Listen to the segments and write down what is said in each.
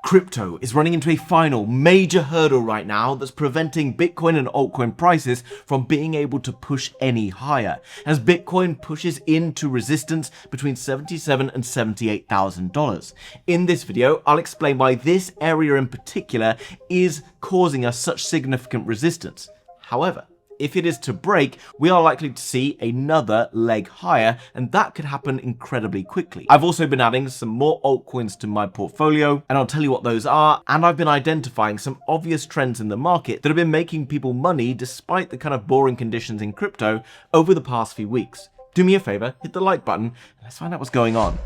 Crypto is running into a final major hurdle right now that's preventing Bitcoin and altcoin prices from being able to push any higher, as Bitcoin pushes into resistance between $77,000 and $78,000. In this video, I'll explain why this area in particular is causing us such significant resistance. However, if it is to break, we are likely to see another leg higher, and that could happen incredibly quickly. I've also been adding some more altcoins to my portfolio, and I'll tell you what those are, and I've been identifying some obvious trends in the market that have been making people money despite the kind of boring conditions in crypto over the past few weeks. Do me a favor, hit the like button, and let's find out what's going on.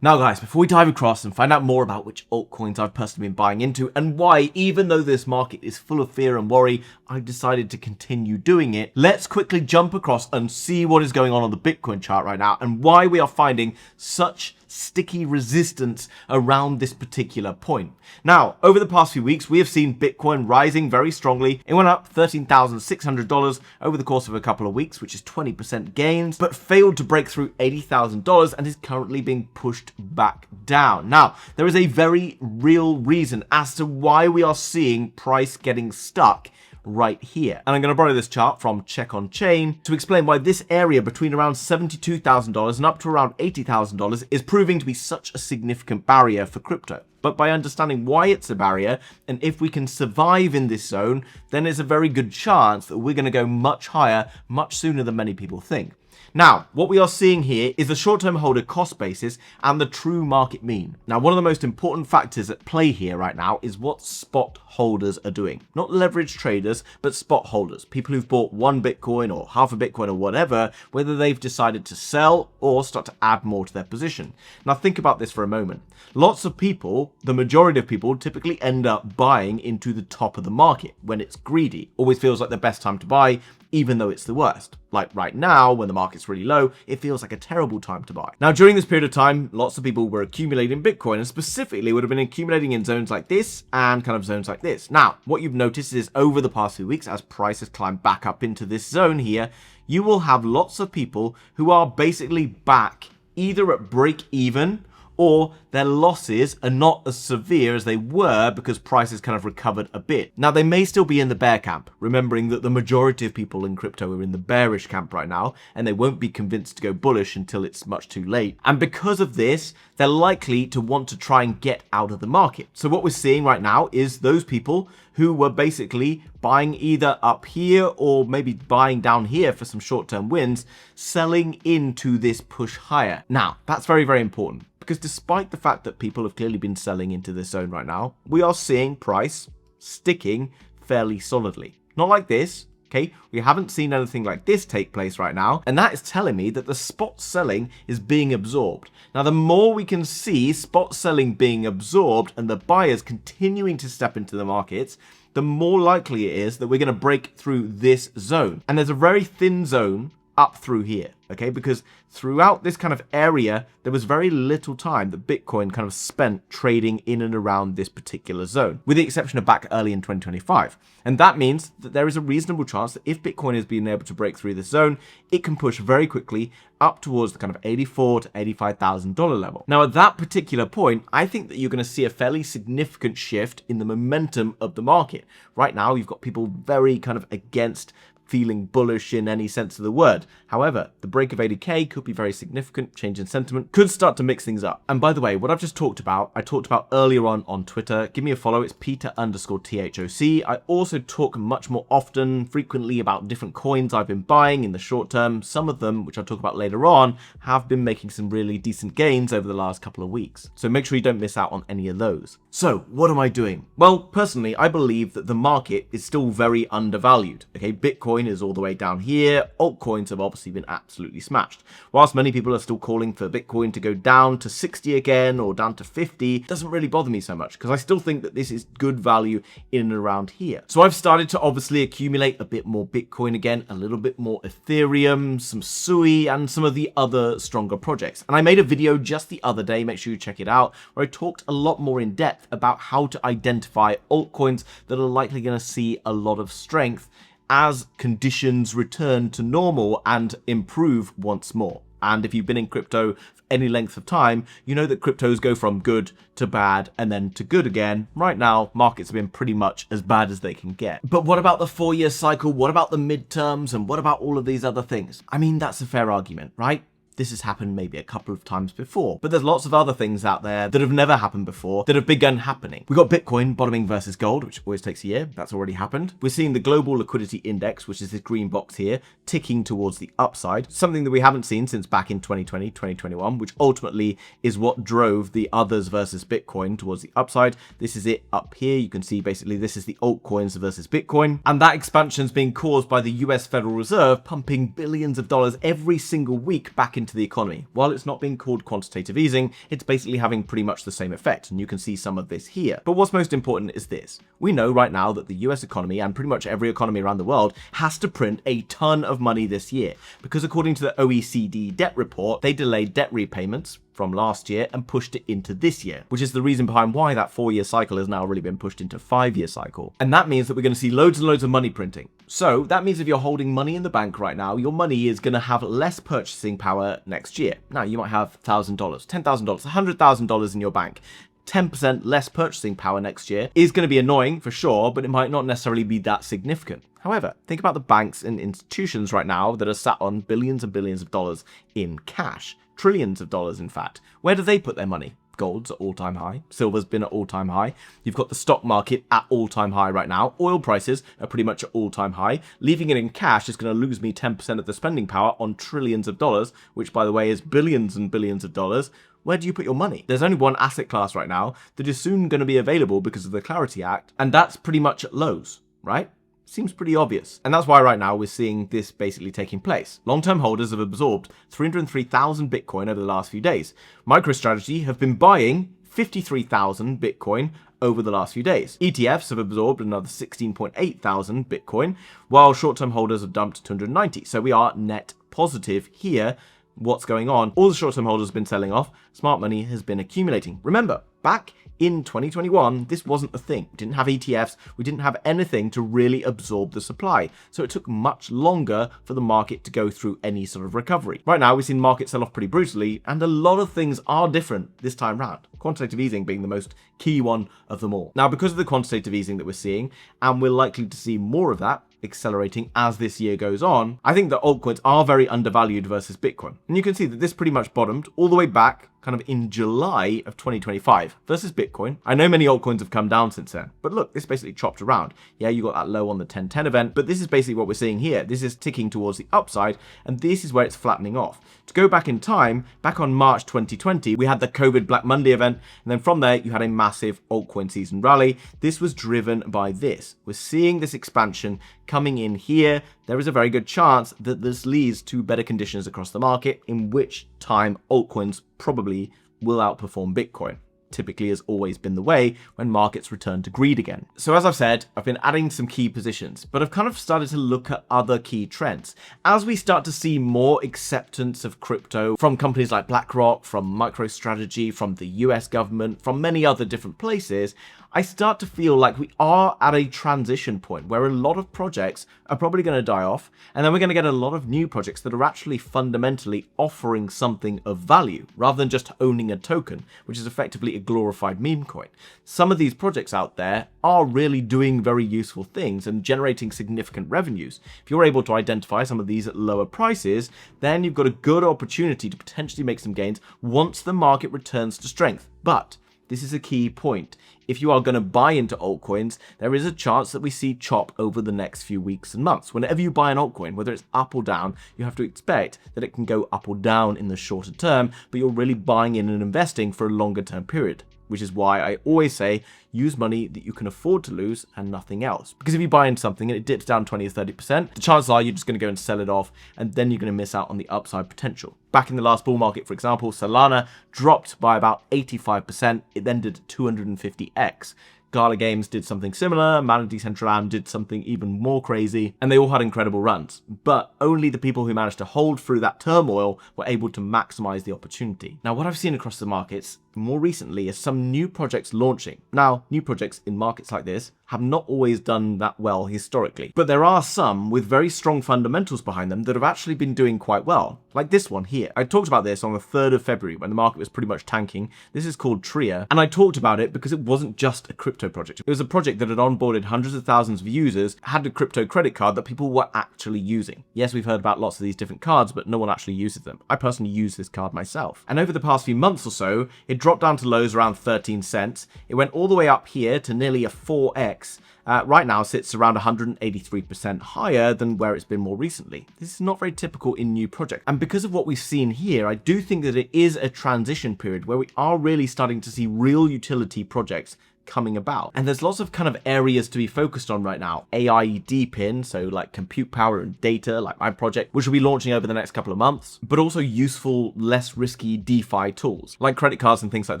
Now guys, before we dive across and find out more about which altcoins I've personally been buying into and why, even though this market is full of fear and worry, I've decided to continue doing it, let's quickly jump across and see what is going on the Bitcoin chart right now and why we are finding such sticky resistance around this particular point. Now, over the past few weeks, we have seen Bitcoin rising very strongly. It went up $13,600 over the course of a couple of weeks, which is 20% gains, but failed to break through $80,000 and is currently being pushed back down. Now, there is a very real reason as to why we are seeing price getting stuck right here. And I'm going to borrow this chart from Check on Chain to explain why this area between around $72,000 and up to around $80,000 is proving to be such a significant barrier for crypto. But by understanding why it's a barrier, and if we can survive in this zone, then there's a very good chance that we're going to go much higher, much sooner than many people think. Now, what we are seeing here is the short-term holder cost basis and the true market mean. Now, one of the most important factors at play here right now is what spot holders are doing. Not leverage traders, but spot holders. People who've bought one Bitcoin or half a Bitcoin or whatever, whether they've decided to sell or start to add more to their position. Now, think about this for a moment. Lots of people, the majority of people, typically end up buying into the top of the market when it's greedy. Always feels like the best time to buy, even though it's the worst. Like right now, when the market's really low, it feels like a terrible time to buy. Now, during this period of time, lots of people were accumulating Bitcoin, and specifically would have been accumulating in zones like this and kind of zones like this. Now, what you've noticed is over the past few weeks, as prices climb back up into this zone here, you will have lots of people who are basically back either at break even, or their losses are not as severe as they were because prices kind of recovered a bit. Now, they may still be in the bear camp, remembering that the majority of people in crypto are in the bearish camp right now, and they won't be convinced to go bullish until it's much too late. And because of this, they're likely to want to try and get out of the market. So what we're seeing right now is those people who were basically buying either up here or maybe buying down here for some short-term wins, selling into this push higher. Now, that's very, very important, because despite the fact that people have clearly been selling into this zone right now, we are seeing price sticking fairly solidly. Not like this, okay? We haven't seen anything like this take place right now, and that is telling me that the spot selling is being absorbed. Now, the more we can see spot selling being absorbed and the buyers continuing to step into the markets, the more likely it is that we're going to break through this zone. And there's a very thin zone up through here, okay? Because throughout this kind of area, there was very little time that Bitcoin kind of spent trading in and around this particular zone, with the exception of back early in 2025. And that means that there is a reasonable chance that if Bitcoin is being able to break through this zone, it can push very quickly up towards the kind of $84,000 to $85,000 level. Now, at that particular point, I think that you're going to see a fairly significant shift in the momentum of the market. Right now, you've got people very kind of against feeling bullish in any sense of the word. However, the break of 80k could be very significant, change in sentiment, could start to mix things up. And by the way, what I've just talked about, I talked about earlier on Twitter. Give me a follow, it's Peter_THOC. I also talk much more often, frequently about different coins I've been buying in the short term. Some of them, which I'll talk about later on, have been making some really decent gains over the last couple of weeks. So make sure you don't miss out on any of those. So what am I doing? Well, personally, I believe that the market is still very undervalued. Okay, Bitcoin is all the way down here. Altcoins have obviously been absolutely smashed. Whilst many people are still calling for Bitcoin to go down to 60 again or down to 50, it doesn't really bother me so much because I still think that this is good value in and around here. So I've started to obviously accumulate a bit more Bitcoin again, a little bit more Ethereum, some Sui, and some of the other stronger projects. And I made a video just the other day, make sure you check it out, where I talked a lot more in depth about how to identify altcoins that are likely going to see a lot of strength as conditions return to normal and improve once more. And if you've been in crypto for any length of time, you know that cryptos go from good to bad and then to good again. Right now, markets have been pretty much as bad as they can get. But what about the 4-year cycle? What about the midterms? And what about all of these other things? I mean, that's a fair argument, right? This has happened maybe a couple of times before, but there's lots of other things out there that have never happened before that have begun happening. We got Bitcoin bottoming versus gold, which always takes a year. That's already happened. We're seeing the global liquidity index, which is this green box here, ticking towards the upside, something that we haven't seen since back in 2020, 2021, which ultimately is what drove the others versus Bitcoin towards the upside. This is it up here. You can see basically this is the altcoins versus Bitcoin. And that expansion is being caused by the US Federal Reserve pumping billions of dollars every single week back into the economy. While it's not being called quantitative easing, it's basically having pretty much the same effect, and you can see some of this here. But what's most important is this. We know right now that the US economy, and pretty much every economy around the world, has to print a ton of money this year, because according to the OECD debt report, they delayed debt repayments from last year and pushed it into this year, which is the reason behind why that 4-year cycle has now really been pushed into 5-year cycle. And that means that we're going to see loads and loads of money printing. So that means if you're holding money in the bank right now, your money is going to have less purchasing power next year. Now, you might have $1,000, $10,000, $100,000 in your bank. 10% less purchasing power next year is going to be annoying for sure, but it might not necessarily be that significant. However, think about the banks and institutions right now that are sat on billions and billions of dollars in cash. Trillions of dollars, in fact. Where do they put their money? Gold's at all-time high. Silver's been at all-time high. You've got the stock market at all-time high right now. Oil prices are pretty much at all-time high. Leaving it in cash is going to lose me 10% of the spending power on trillions of dollars, which, by the way, is billions and billions of dollars. Where do you put your money? There's only one asset class right now that is soon going to be available because of the Clarity Act, and that's pretty much at lows, right? Seems pretty obvious. And that's why right now we're seeing this basically taking place. Long-term holders have absorbed 303,000 Bitcoin over the last few days. MicroStrategy have been buying 53,000 Bitcoin over the last few days. ETFs have absorbed another 16.8 thousand Bitcoin, while short-term holders have dumped 290. So we are net positive here. What's going on? All the short-term holders have been selling off. Smart money has been accumulating. Remember, back in 2021, this wasn't a thing. We didn't have ETFs. We didn't have anything to really absorb the supply. So it took much longer for the market to go through any sort of recovery. Right now, we've seen markets sell off pretty brutally, and a lot of things are different this time round. Quantitative easing being the most key one of them all. Now, because of the quantitative easing that we're seeing, and we're likely to see more of that accelerating as this year goes on, I think that altcoins are very undervalued versus Bitcoin. And you can see that this pretty much bottomed all the way back kind of in July of 2025 versus Bitcoin. I know many altcoins have come down since then, but look, this basically chopped around. Yeah, you got that low on the 1010 event, but this is basically what we're seeing here. This is ticking towards the upside, and this is where it's flattening off. To go back in time, back on March 2020, we had the COVID Black Monday event, and then from there, you had a massive altcoin season rally. This was driven by this. We're seeing this expansion coming in here. There is a very good chance that this leads to better conditions across the market, in which time altcoins probably will outperform Bitcoin. Typically has always been the way when markets return to greed again. So as I've said, I've been adding some key positions, but I've kind of started to look at other key trends. As we start to see more acceptance of crypto from companies like BlackRock, from MicroStrategy, from the US government, from many other different places, I start to feel like we are at a transition point where a lot of projects are probably going to die off, and then we're going to get a lot of new projects that are actually fundamentally offering something of value rather than just owning a token, which is effectively a glorified meme coin. Some of these projects out there are really doing very useful things and generating significant revenues. If you're able to identify some of these at lower prices, then you've got a good opportunity to potentially make some gains once the market returns to strength. But this is a key point. If you are going to buy into altcoins, there is a chance that we see chop over the next few weeks and months. Whenever you buy an altcoin, whether it's up or down, you have to expect that it can go up or down in the shorter term, but you're really buying in and investing for a longer term period. Which is why I always say use money that you can afford to lose and nothing else. Because if you buy into something and it dips down 20 or 30%, the chances are you're just going to go and sell it off, and then you're going to miss out on the upside potential. Back in the last bull market, for example, Solana dropped by about 85%. It then did 250x. Gala Games did something similar, Mana Decentraland did something even more crazy, and they all had incredible runs. But only the people who managed to hold through that turmoil were able to maximize the opportunity. Now, what I've seen across the markets, more recently is some new projects launching. Now, new projects in markets like this have not always done that well historically, but there are some with very strong fundamentals behind them that have actually been doing quite well, like this one here. I talked about this on the 3rd of February when the market was pretty much tanking. This is called Tria, and I talked about it because it wasn't just a crypto project. It was a project that had onboarded hundreds of thousands of users, had a crypto credit card that people were actually using. Yes, we've heard about lots of these different cards, but no one actually uses them. I personally use this card myself. And over the past few months or so, it dropped down to lows around 13 cents. It went all the way up here to nearly a 4x. Right now sits around 183% higher than where it's been more recently. This is not very typical in new projects. And because of what we've seen here, I do think that it is a transition period where we are really starting to see real utility projects coming about. And there's lots of kind of areas to be focused on right now. AI deep in, so like compute power and data, like my project, which will be launching over the next couple of months, but also useful, less risky DeFi tools, like credit cards and things like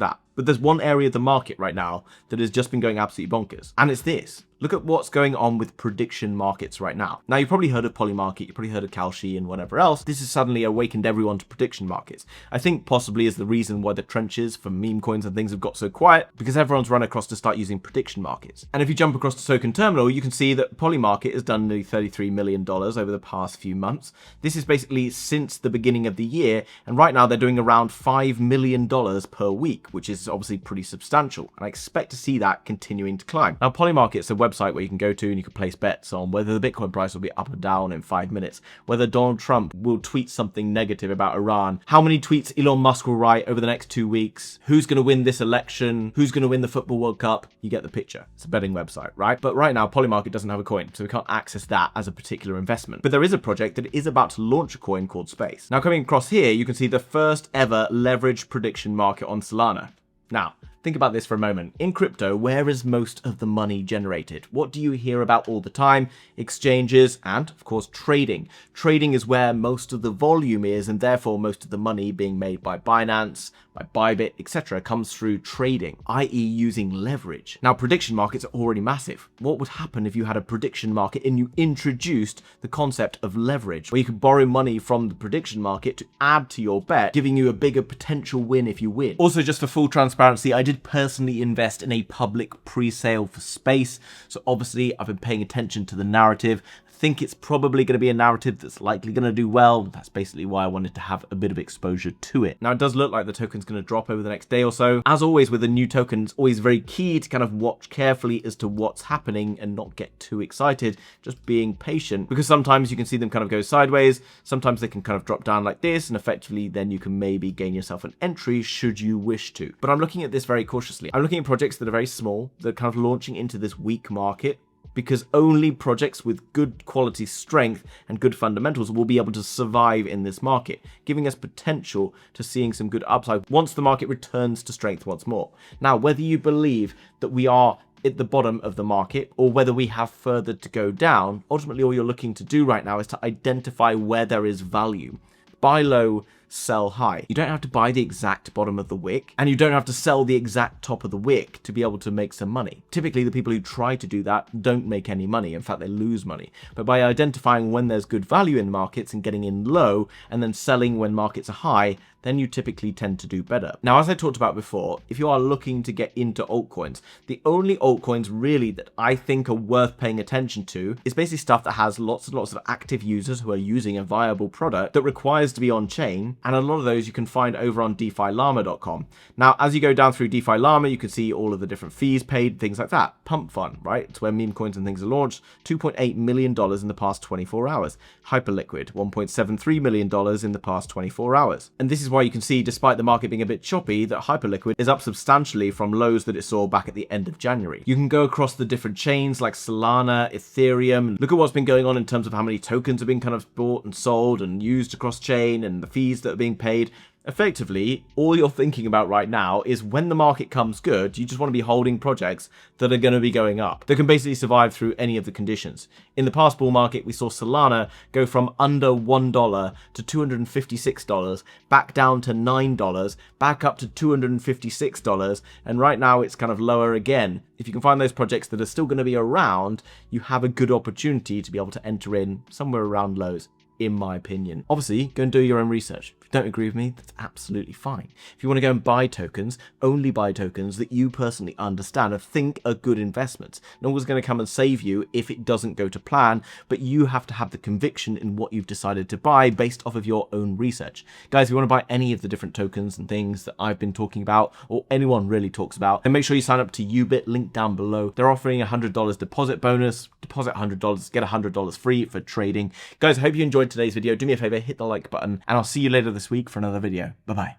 that. But there's one area of the market right now that has just been going absolutely bonkers, and it's this. Look at what's going on with prediction markets right now. Now, you've probably heard of Polymarket, you've probably heard of Kalshi and whatever else. This has suddenly awakened everyone to prediction markets. I think possibly is the reason why the trenches for meme coins and things have got so quiet, because everyone's run across to start using prediction markets. And if you jump across to Token Terminal, you can see that Polymarket has done nearly $33 million over the past few months. This is basically since the beginning of the year, and right now they're doing around $5 million per week, which is obviously pretty substantial, and I expect to see that continuing to climb. Now, Polymarket's a website where you can go to and you can place bets on whether the Bitcoin price will be up or down in 5 minutes, whether Donald Trump will tweet something negative about Iran, how many tweets Elon Musk will write over the next 2 weeks, who's going to win this election, who's going to win the Football World Cup. You get the picture. It's a betting website, right? But right now, Polymarket doesn't have a coin, so we can't access that as a particular investment. But there is a project that is about to launch a coin called Space. Now, coming across here, you can see the first ever leveraged prediction market on Solana. Now, think about this for a moment. In crypto, where is most of the money generated? What do you hear about all the time? Exchanges and, of course, trading. Trading is where most of the volume is, and therefore most of the money being made by Binance, by Bybit, etc. comes through trading, i.e. using leverage. Now, prediction markets are already massive. What would happen if you had a prediction market and you introduced the concept of leverage, where you could borrow money from the prediction market to add to your bet, giving you a bigger potential win if you win? Also, just for full transparency, I did personally invest in a public pre-sale for Space, so obviously I've been paying attention to the narrative. Think it's probably going to be a narrative that's likely going to do well. That's basically why I wanted to have a bit of exposure to it. Now, it does look like the token's going to drop over the next day or so. As always with a new token, it's always very key to kind of watch carefully as to what's happening and not get too excited, just being patient, because sometimes you can see them kind of go sideways. Sometimes they can kind of drop down like this, and effectively then you can maybe gain yourself an entry should you wish to. But I'm looking at this very cautiously. I'm looking at projects that are very small, that are kind of launching into this weak market, because only projects with good quality strength and good fundamentals will be able to survive in this market, giving us potential to seeing some good upside once the market returns to strength once more. Now, whether you believe that we are at the bottom of the market or whether we have further to go down, ultimately all you're looking to do right now is to identify where there is value. Buy low, sell high. You don't have to buy the exact bottom of the wick, and you don't have to sell the exact top of the wick to be able to make some money. Typically, the people who try to do that don't make any money. In fact, they lose money. But by identifying when there's good value in markets and getting in low and then selling when markets are high, then you typically tend to do better. Now, as I talked about before, if you are looking to get into altcoins, the only altcoins really that I think are worth paying attention to is basically stuff that has lots and lots of active users who are using a viable product that requires to be on chain, and a lot of those you can find over on DeFiLlama.com. Now, as you go down through DeFi Llama, you can see all of the different fees paid, things like that. Pump Fun, right? It's where meme coins and things are launched. $2.8 million in the past 24 hours. Hyperliquid, $1.73 million in the past 24 hours. And this is why you can see, despite the market being a bit choppy, that Hyperliquid is up substantially from lows that it saw back at the end of January. You can go across the different chains like Solana, Ethereum. Look at what's been going on in terms of how many tokens have been kind of bought and sold and used across chain and the fees that are being paid. Effectively, all you're thinking about right now is when the market comes good, you just want to be holding projects that are going to be going up, that can basically survive through any of the conditions. In the past bull market, we saw Solana go from under $1 to $256, back down to $9, back up to $256, and right now it's kind of lower again. If you can find those projects that are still going to be around, you have a good opportunity to be able to enter in somewhere around lows. in my opinion. Obviously, go and do your own research. If you don't agree with me, that's absolutely fine. If you want to go and buy tokens, only buy tokens that you personally understand and think are good investments. No one's going to come and save you if it doesn't go to plan, but you have to have the conviction in what you've decided to buy based off of your own research. Guys, if you want to buy any of the different tokens and things that I've been talking about, or anyone really talks about, then make sure you sign up to Yubit, link down below. They're offering a $100 deposit bonus. Deposit $100, get $100 free for trading. Guys, I hope you enjoyed today's video. Do me a favor, hit the like button, and I'll see you later this week for another video. Bye-bye.